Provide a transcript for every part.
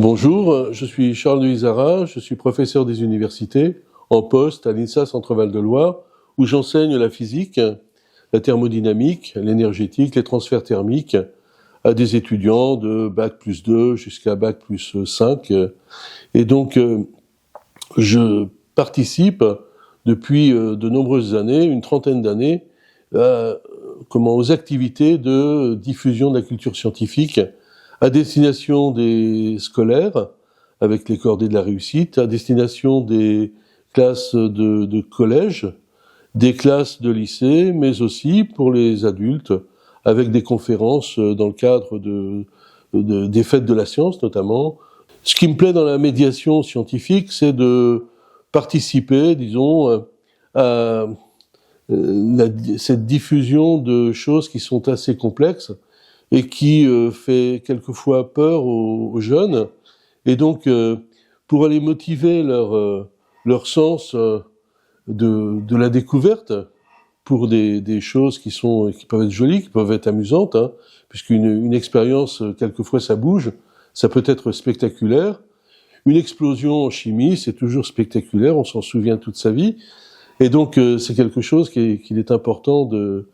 Bonjour, je suis Charles de Izara, je suis professeur des universités, en poste à l'INSA Centre-Val de Loire, où j'enseigne la physique, la thermodynamique, l'énergétique, les transferts thermiques à des étudiants de Bac plus 2 jusqu'à Bac plus 5. Et donc, je participe depuis de nombreuses années, une trentaine d'années, aux activités de diffusion de la culture scientifique à destination des scolaires, avec les cordées de la réussite, à destination des classes de collège, des classes de lycée, mais aussi pour les adultes, avec des conférences dans le cadre des fêtes de la science notamment. Ce qui me plaît dans la médiation scientifique, c'est de participer, disons, à cette diffusion de choses qui sont assez complexes et qui fait quelquefois peur aux jeunes. Et donc, pour aller motiver leur sens de la découverte, pour des choses qui peuvent être jolies, qui peuvent être amusantes, puisqu'une expérience, quelquefois ça bouge, ça peut être spectaculaire. Une explosion en chimie, c'est toujours spectaculaire, on s'en souvient toute sa vie. Et donc, c'est quelque chose qu'il est important de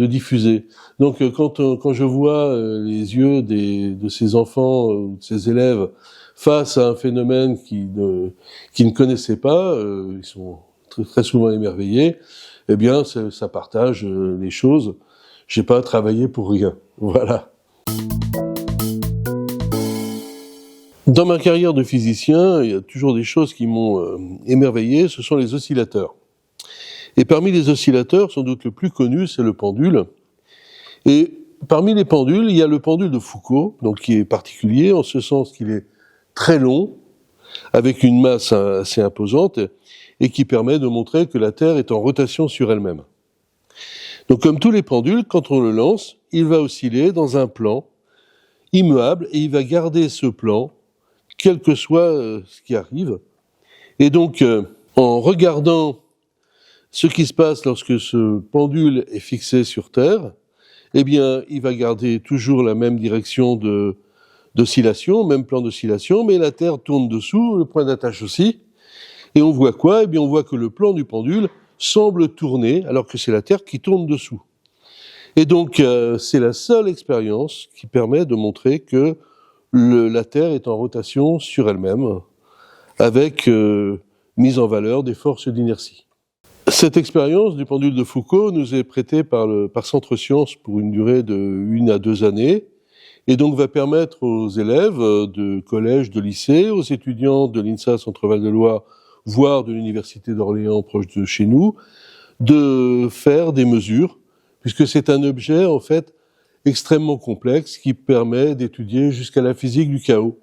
diffuser. Donc, quand je vois les yeux de ces enfants ou de ces élèves face à un phénomène qu'ils ne connaissaient pas, ils sont très souvent émerveillés, eh bien, ça partage les choses. J'ai pas travaillé pour rien. Voilà. Dans ma carrière de physicien, il y a toujours des choses qui m'ont émerveillé, ce sont les oscillateurs. Et parmi les oscillateurs, sans doute le plus connu, c'est le pendule. Et parmi les pendules, il y a le pendule de Foucault, donc qui est particulier, en ce sens qu'il est très long, avec une masse assez imposante, et qui permet de montrer que la Terre est en rotation sur elle-même. Donc comme tous les pendules, quand on le lance, il va osciller dans un plan immuable, et il va garder ce plan, quel que soit ce qui arrive. Et donc, en regardant ce qui se passe lorsque ce pendule est fixé sur Terre, eh bien, il va garder toujours la même direction d'oscillation, même plan d'oscillation, mais la Terre tourne dessous, le point d'attache aussi. Et on voit quoi? Eh bien, on voit que le plan du pendule semble tourner, alors que c'est la Terre qui tourne dessous. Et donc, c'est la seule expérience qui permet de montrer que la Terre est en rotation sur elle-même, avec mise en valeur des forces d'inertie. Cette expérience du pendule de Foucault nous est prêtée par Centre Sciences pour une durée de 1 à 2 années, et donc va permettre aux élèves de collège, de lycée, aux étudiants de l'INSA Centre-Val de Loire, voire de l'Université d'Orléans proche de chez nous, de faire des mesures, puisque c'est un objet en fait extrêmement complexe qui permet d'étudier jusqu'à la physique du chaos.